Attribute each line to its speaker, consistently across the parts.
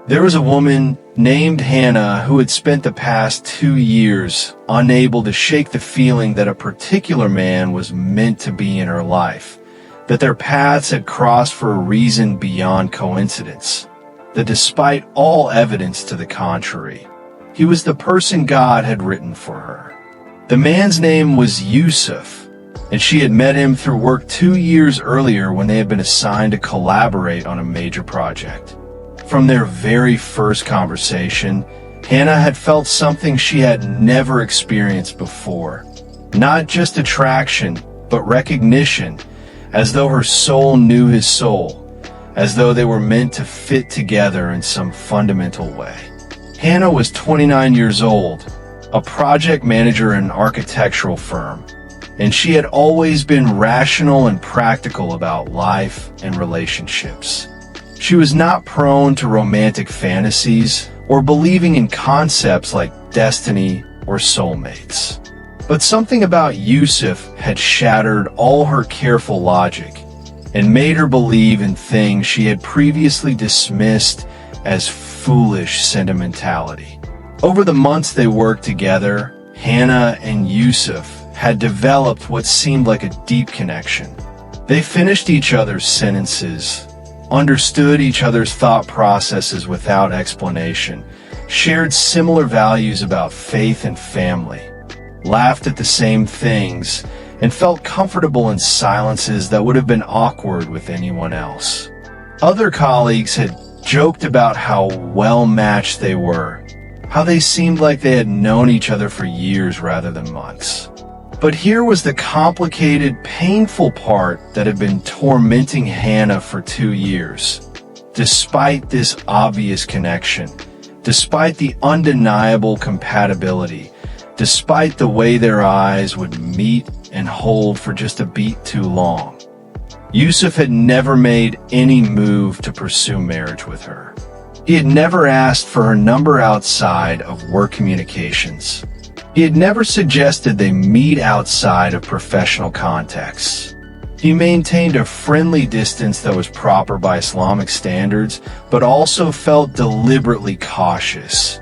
Speaker 1: There was a woman named Hannah who had spent the past 2 years unable to shake the feeling that a particular man was meant to be in her life, that their paths had crossed for a reason beyond coincidence, that despite all evidence to the contrary, he was the person God had written for her. The man's name was Yusuf, and she had met him through work 2 years earlier when they had been assigned to collaborate on a major project. From their very first conversation, Hannah had felt something she had never experienced before. Not just attraction, but recognition, as though her soul knew his soul, as though they were meant to fit together in some fundamental way. Hannah was 29 years old, a project manager in an architectural firm, and she had always been rational and practical about life and relationships. She was not prone to romantic fantasies or believing in concepts like destiny or soulmates. But something about Yusuf had shattered all her careful logic and made her believe in things she had previously dismissed as foolish sentimentality. Over the months they worked together, Hannah and Yusuf had developed what seemed like a deep connection. They finished each other's sentences, understood each other's thought processes without explanation, shared similar values about faith and family, laughed at the same things, and felt comfortable in silences that would have been awkward with anyone else. Other colleagues had joked about how well-matched they were, how they seemed like they had known each other for years rather than months. But here was the complicated, painful part that had been tormenting Hannah for 2 years. Despite this obvious connection, despite the undeniable compatibility, despite the way their eyes would meet and hold for just a beat too long, Yusuf had never made any move to pursue marriage with her. He had never asked for her number outside of work communications. He had never suggested they meet outside of professional contexts. He maintained a friendly distance that was proper by Islamic standards, but also felt deliberately cautious,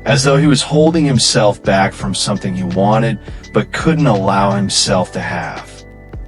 Speaker 1: as though he was holding himself back from something he wanted but couldn't allow himself to have.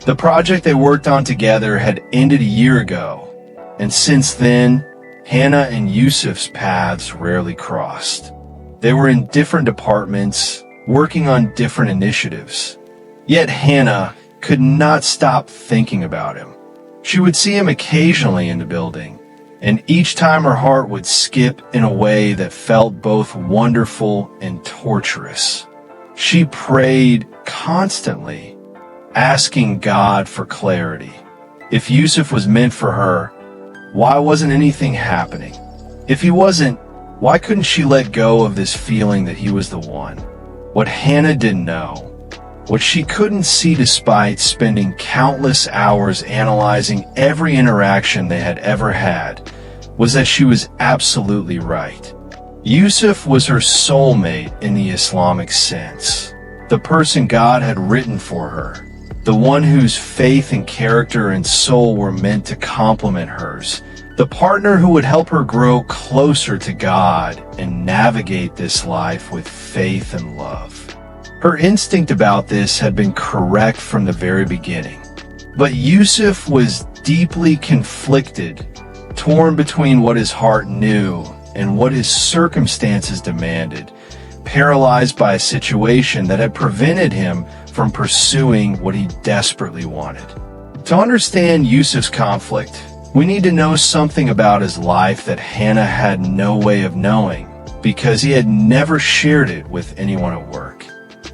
Speaker 1: The project they worked on together had ended a year ago, and since then, Hannah and Yusuf's paths rarely crossed. They were in different departments, working on different initiatives. Yet Hannah could not stop thinking about him. She would see him occasionally in the building, and each time her heart would skip in a way that felt both wonderful and torturous. She prayed constantly, asking God for clarity. If Yusuf was meant for her, why wasn't anything happening? If he wasn't, why couldn't she let go of this feeling that he was the one? What Hannah didn't know, what she couldn't see despite spending countless hours analyzing every interaction they had ever had, was that she was absolutely right. Yusuf was her soulmate in the Islamic sense, the person God had written for her, the one whose faith and character and soul were meant to complement hers, the partner who would help her grow closer to God and navigate this life with faith and love. Her instinct about this had been correct from the very beginning. But Yusuf was deeply conflicted, torn between what his heart knew and what his circumstances demanded, paralyzed by a situation that had prevented him from pursuing what he desperately wanted. To understand Yusuf's conflict, we need to know something about his life that Hannah had no way of knowing, because he had never shared it with anyone at work.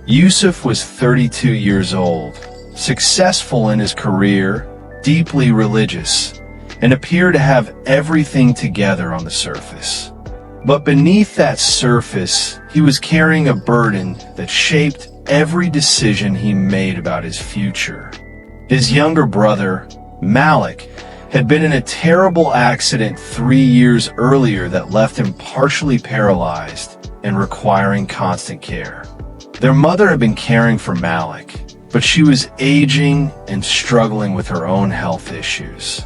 Speaker 1: Yusuf was 32 years old, successful in his career, deeply religious, and appeared to have everything together on the surface. But beneath that surface, he was carrying a burden that shaped every decision he made about his future. His younger brother, Malik, had been in a terrible accident 3 years earlier that left him partially paralyzed and requiring constant care. Their mother had been caring for Malik, but she was aging and struggling with her own health issues.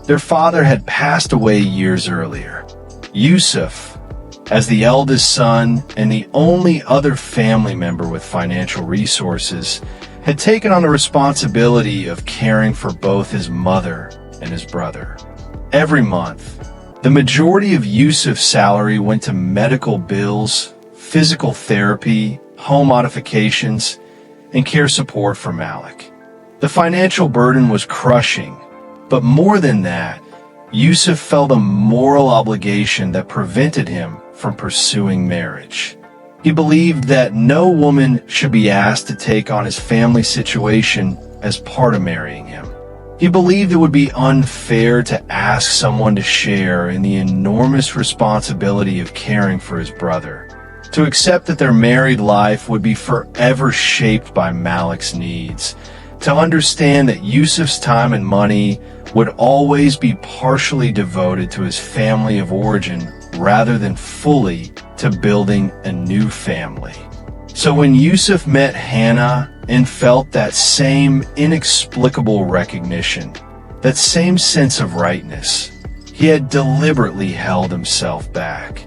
Speaker 1: Their father had passed away years earlier. Yusuf, as the eldest son and the only other family member with financial resources, had taken on the responsibility of caring for both his mother and his brother. Every month, the majority of Yusuf's salary went to medical bills, physical therapy, home modifications, and care support for Malik. The financial burden was crushing, but more than that, Yusuf felt a moral obligation that prevented him from pursuing marriage. He believed that no woman should be asked to take on his family situation as part of marrying him. He believed it would be unfair to ask someone to share in the enormous responsibility of caring for his brother, to accept that their married life would be forever shaped by Malik's needs, to understand that Yusuf's time and money would always be partially devoted to his family of origin rather than fully to building a new family. So when Yusuf met Hannah and felt that same inexplicable recognition, that same sense of rightness, he had deliberately held himself back.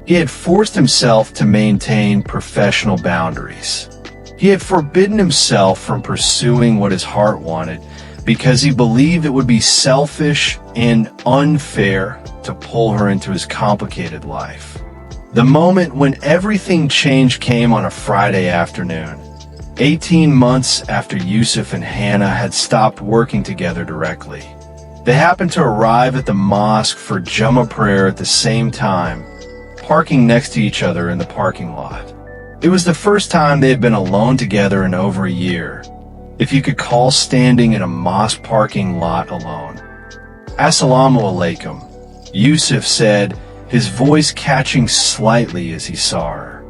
Speaker 1: He had forced himself to maintain professional boundaries. He had forbidden himself from pursuing what his heart wanted because he believed it would be selfish and unfair to pull her into his complicated life. The moment when everything changed came on a Friday afternoon, 18 months after Yusuf and Hannah had stopped working together directly. They happened to arrive at the mosque for Jummah prayer at the same time, parking next to each other in the parking lot. It was the first time they had been alone together in over a year, if you could call standing in a mosque parking lot alone. "Assalamu alaikum," Yusuf said, his voice catching slightly as he saw her.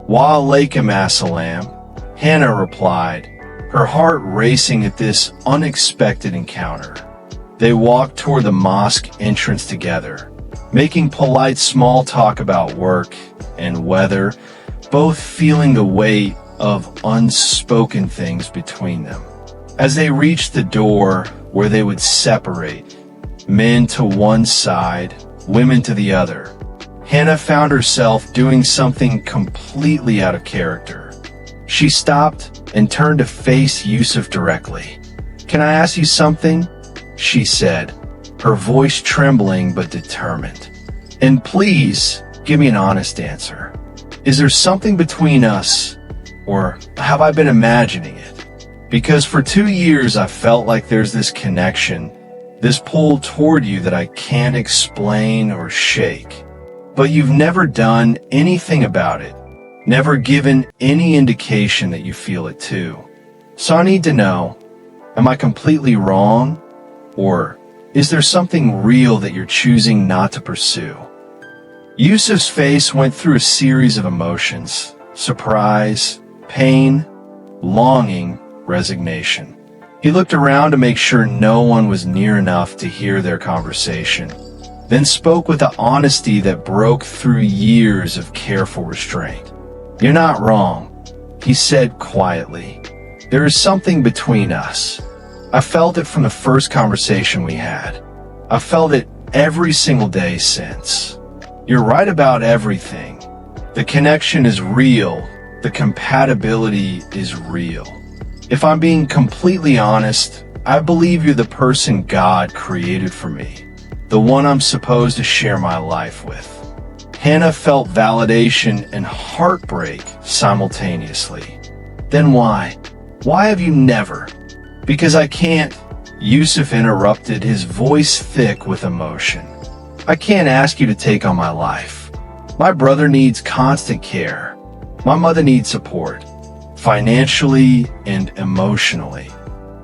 Speaker 1: "Wa alaikum assalam," Hannah replied, her heart racing at this unexpected encounter. They walked toward the mosque entrance together, making polite small talk about work and weather, both feeling the weight of unspoken things between them. As they reached the door where they would separate, men to one side, women to the other, Hannah found herself doing something completely out of character. She stopped and turned to face Yusuf directly. "Can I ask you something?" she said, her voice trembling but determined. "And please, give me an honest answer. Is there something between us, or have I been imagining it? Because for 2 years I felt like there's this connection, this pull toward you that I can't explain or shake. But you've never done anything about it, never given any indication that you feel it too. So I need to know, am I completely wrong? Or is there something real that you're choosing not to pursue?" Yusuf's face went through a series of emotions: surprise, pain, longing, resignation. He looked around to make sure no one was near enough to hear their conversation, then spoke with the honesty that broke through years of careful restraint. "You're not wrong," he said quietly. "There is something between us. I felt it from the first conversation we had. I felt it every single day since. You're right about everything. The connection is real. The compatibility is real. If I'm being completely honest, I believe you're the person God created for me, the one I'm supposed to share my life with." Hannah felt validation and heartbreak simultaneously. "Then why? Why have you never?" "Because I can't," Yusuf interrupted, his voice thick with emotion. "I can't ask you to take on my life. My brother needs constant care. My mother needs support, financially and emotionally.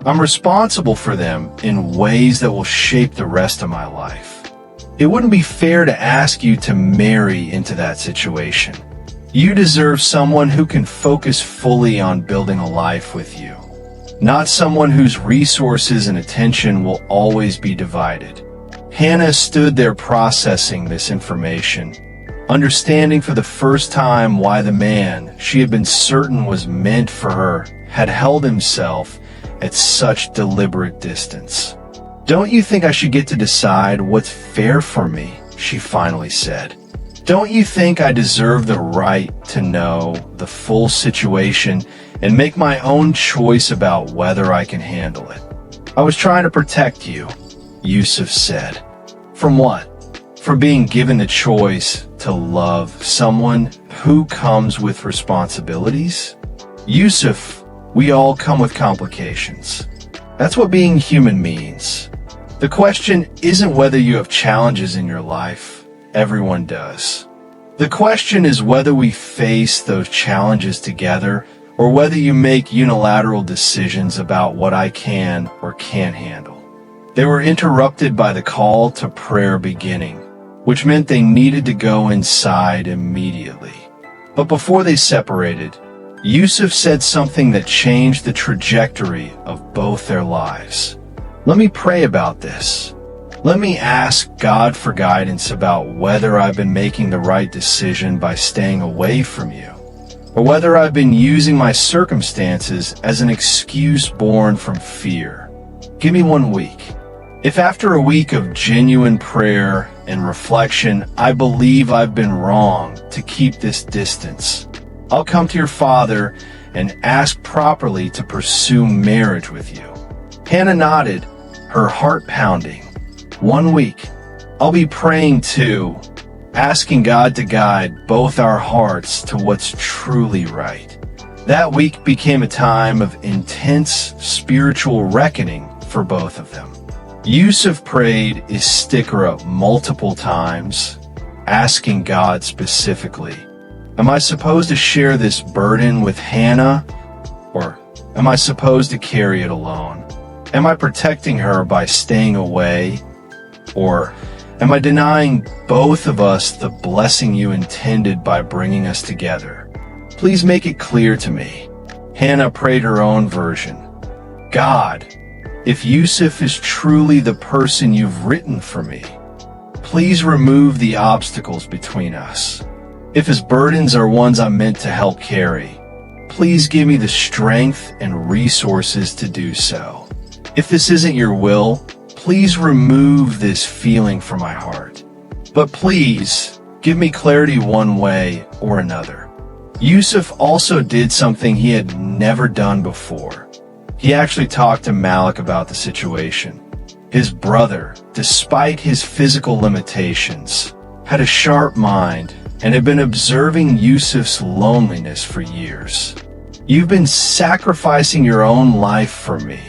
Speaker 1: I'm responsible for them in ways that will shape the rest of my life. It wouldn't be fair to ask you to marry into that situation. You deserve someone who can focus fully on building a life with you, not someone whose resources and attention will always be divided." Hannah stood there processing this information, understanding for the first time why the man she had been certain was meant for her had held himself at such deliberate distance. "Don't you think I should get to decide what's fair for me?" she finally said. Don't you think I deserve the right to know the full situation and make my own choice about whether I can handle it? I was trying to protect you, Yusuf said. From what? From being given the choice to love someone who comes with responsibilities? Yusuf, we all come with complications. That's what being human means. The question isn't whether you have challenges in your life. Everyone does. The question is whether we face those challenges together or whether you make unilateral decisions about what I can or can't handle. They were interrupted by the call to prayer beginning, which meant they needed to go inside immediately. But before they separated, Yusuf said something that changed the trajectory of both their lives. Let me pray about this. Let me ask God for guidance about whether I've been making the right decision by staying away from you, or whether I've been using my circumstances as an excuse born from fear. Give me 1 week. If after a week of genuine prayer and reflection, I believe I've been wrong to keep this distance, I'll come to your father and ask properly to pursue marriage with you. Hannah nodded, her heart pounding. 1 week. I'll be praying too, asking God to guide both our hearts to what's truly right. That week became a time of intense spiritual reckoning for both of them. Yusuf prayed his sticker up multiple times, asking God specifically, am I supposed to share this burden with Hannah, or am I supposed to carry it alone? Am I protecting her by staying away, or am I denying both of us the blessing you intended by bringing us together? Please make it clear to me. Hannah prayed her own version. God, if Yusuf is truly the person you've written for me, please remove the obstacles between us. If his burdens are ones I'm meant to help carry, please give me the strength and resources to do so. If this isn't your will, please remove this feeling from my heart. But please, give me clarity one way or another. Yusuf also did something he had never done before. He actually talked to Malik about the situation. His brother, despite his physical limitations, had a sharp mind and had been observing Yusuf's loneliness for years. You've been sacrificing your own life for me,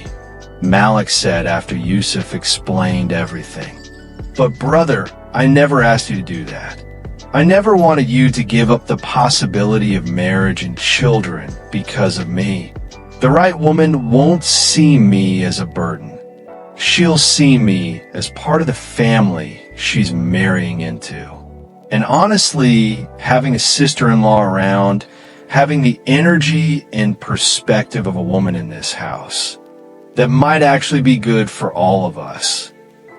Speaker 1: Malik said after Yusuf explained everything. But brother, I never asked you to do that. I never wanted you to give up the possibility of marriage and children because of me. The right woman won't see me as a burden. She'll see me as part of the family she's marrying into. And honestly, having a sister-in-law around, having the energy and perspective of a woman in this house, that might actually be good for all of us.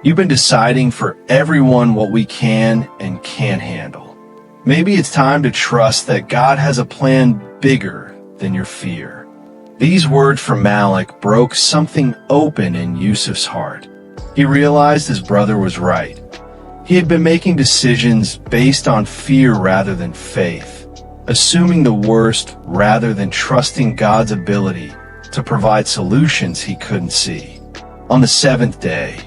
Speaker 1: You've been deciding for everyone what we can and can't handle. Maybe it's time to trust that God has a plan bigger than your fear. These words from Malik broke something open in Yusuf's heart. He realized his brother was right. He had been making decisions based on fear rather than faith, assuming the worst rather than trusting God's ability to provide solutions he couldn't see. On the 7th day,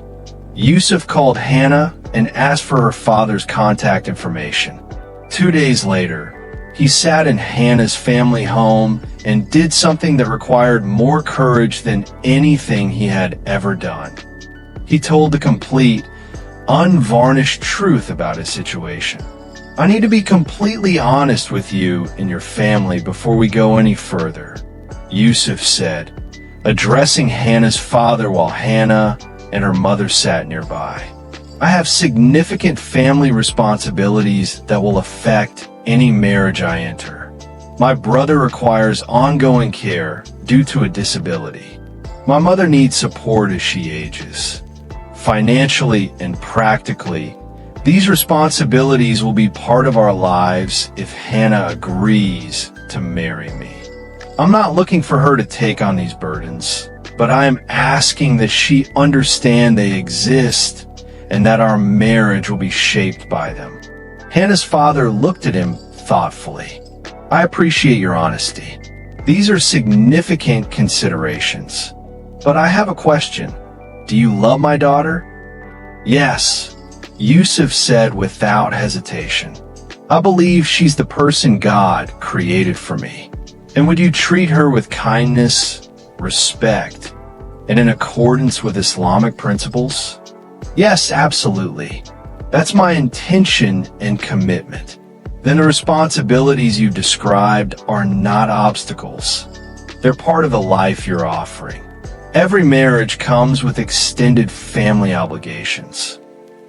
Speaker 1: Yusuf called Hannah and asked for her father's contact information. 2 days later, he sat in Hannah's family home and did something that required more courage than anything he had ever done. He told the complete, unvarnished truth about his situation. I need to be completely honest with you and your family before we go any further, Yusuf said, addressing Hannah's father while Hannah and her mother sat nearby. I have significant family responsibilities that will affect any marriage I enter. My brother requires ongoing care due to a disability. My mother needs support as she ages. Financially and practically, these responsibilities will be part of our lives if Hannah agrees to marry me. I'm not looking for her to take on these burdens, but I am asking that she understand they exist and that our marriage will be shaped by them. Hannah's father looked at him thoughtfully. I appreciate your honesty. These are significant considerations. But I have a question. Do you love my daughter? Yes, Yusuf said without hesitation. I believe she's the person God created for me. And would you treat her with kindness, respect, and in accordance with Islamic principles? Yes, absolutely. That's my intention and commitment. Then the responsibilities you described are not obstacles. They're part of the life you're offering. Every marriage comes with extended family obligations.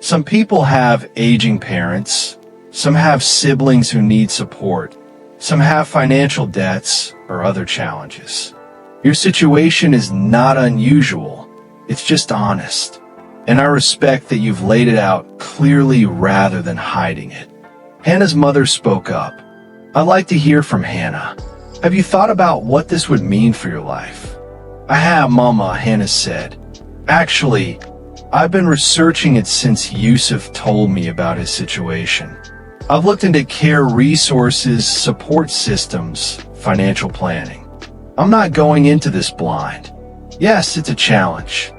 Speaker 1: Some people have aging parents. Some have siblings who need support. Some have financial debts or other challenges. Your situation is not unusual. It's just honest. And I respect that you've laid it out clearly rather than hiding it. Hannah's mother spoke up. I'd like to hear from Hannah. Have you thought about what this would mean for your life? I have, Mama, Hannah said. Actually, I've been researching it since Yusuf told me about his situation. I've looked into care resources, support systems, financial planning. I'm not going into this blind. Yes, it's a challenge,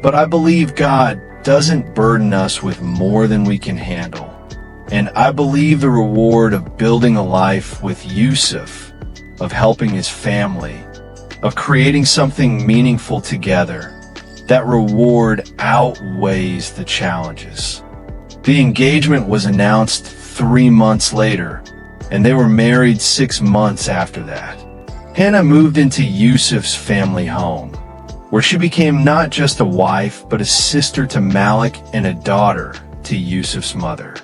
Speaker 1: but I believe God doesn't burden us with more than we can handle. And I believe the reward of building a life with Yusuf, of helping his family, of creating something meaningful together, that reward outweighs the challenges. The engagement was announced 3 months later, and they were married 6 months after that. Hannah moved into Yusuf's family home, where she became not just a wife, but a sister to Malik and a daughter to Yusuf's mother.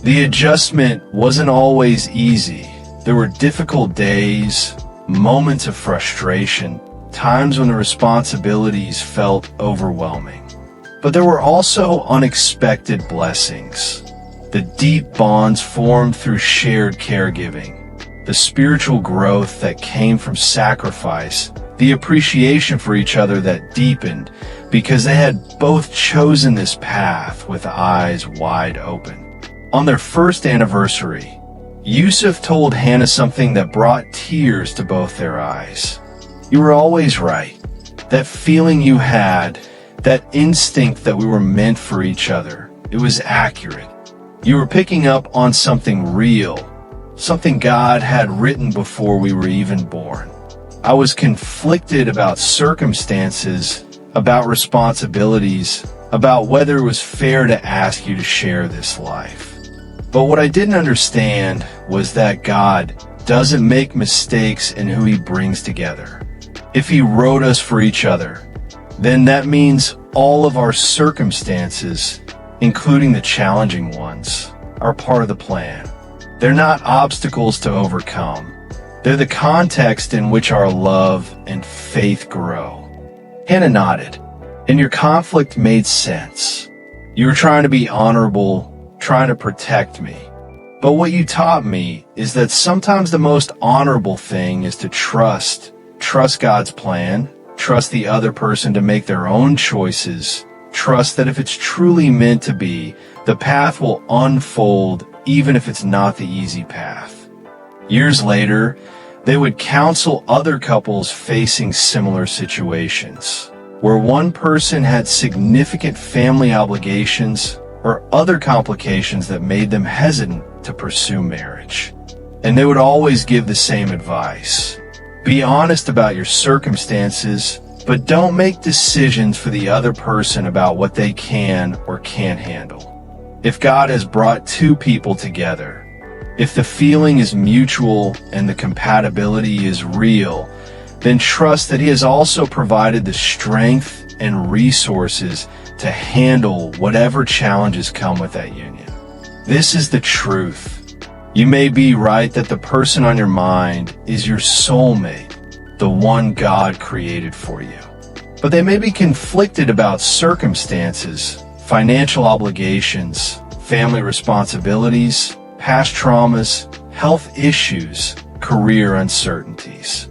Speaker 1: The adjustment wasn't always easy. There were difficult days, moments of frustration, times when the responsibilities felt overwhelming. But there were also unexpected blessings. The deep bonds formed through shared caregiving, the spiritual growth that came from sacrifice, the appreciation for each other that deepened because they had both chosen this path with eyes wide open. On their first anniversary, Yusuf told Hannah something that brought tears to both their eyes. You were always right. That feeling you had, that instinct that we were meant for each other, it was accurate. You were picking up on something real, something God had written before we were even born. I was conflicted about circumstances, about responsibilities, about whether it was fair to ask you to share this life. But what I didn't understand was that God doesn't make mistakes in who He brings together. If He wrote us for each other, then that means all of our circumstances, including the challenging ones, are part of the plan. They're not obstacles to overcome. They're the context in which our love and faith grow. Hannah nodded, and your conflict made sense. You were trying to be honorable, trying to protect me. But what you taught me is that sometimes the most honorable thing is to trust God's plan, trust the other person to make their own choices, trust that if it's truly meant to be, the path will unfold even if it's not the easy path. Years later, they would counsel other couples facing similar situations, where one person had significant family obligations or other complications that made them hesitant to pursue marriage. And they would always give the same advice. Be honest about your circumstances, but don't make decisions for the other person about what they can or can't handle. If God has brought two people together, if the feeling is mutual and the compatibility is real, then trust that He has also provided the strength and resources to handle whatever challenges come with that union. This is the truth. You may be right that the person on your mind is your soulmate, the one God created for you. But they may be conflicted about circumstances, financial obligations, family responsibilities, past traumas, health issues, career uncertainties.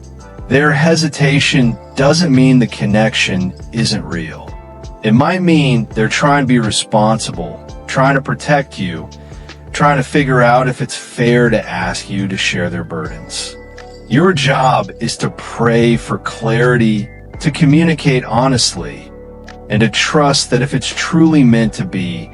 Speaker 1: Their hesitation doesn't mean the connection isn't real. It might mean they're trying to be responsible, trying to protect you, trying to figure out if it's fair to ask you to share their burdens. Your job is to pray for clarity, to communicate honestly, and to trust that if it's truly meant to be,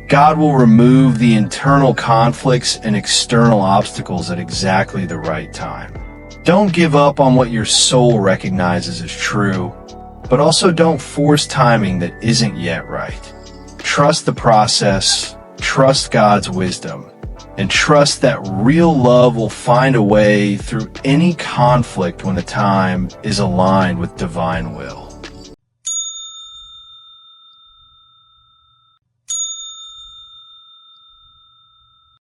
Speaker 1: God will remove the internal conflicts and external obstacles at exactly the right time. Don't give up on what your soul recognizes as true, but also don't force timing that isn't yet right. Trust the process, trust God's wisdom, and trust that real love will find a way through any conflict when the time is aligned with divine will.